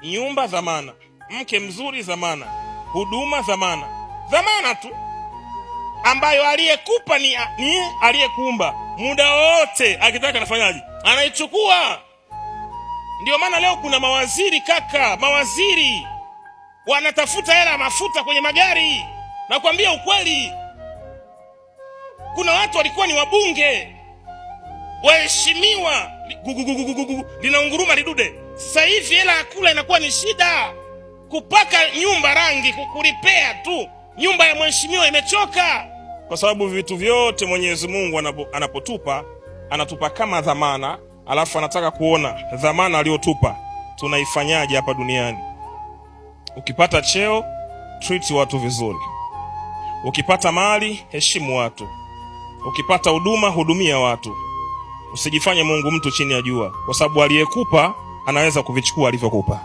Nyumba dhamana, mke mzuri dhamana, huduma dhamana. Dhamana tu ambayo aliyekupa ni aliyekuumba. Muda wote akitaka anafanyaje? Anaichukua. Ndio maana leo kuna mawaziri kaka, mawaziri wanatafuta hela ya mafuta kwenye magari. Nakwambia ukweli. Kuna watu walikuwa ni wabunge, waheshimiwa, linaunguruma lidude. Sasa hivi hela ya kula inakuwa ni shida. Kupaka nyumba rangi, kulipea tu nyumba ya mheshimiwa imechoka. Kwa sababu vitu vyote Mwenyezi Mungu anapotupa, anatupa kama dhamana, alafu anataka kuona dhamana aliyotupa tunaifanyaje hapa duniani. Ukipata cheo, treat watu vizuri. Ukipata mali, heshimu watu. Ukipata huduma, hudumia watu. Usijifanye Mungu mtu chini ya jua, kwa sababu aliyekupa anaweza kuvichukua alivyokupa.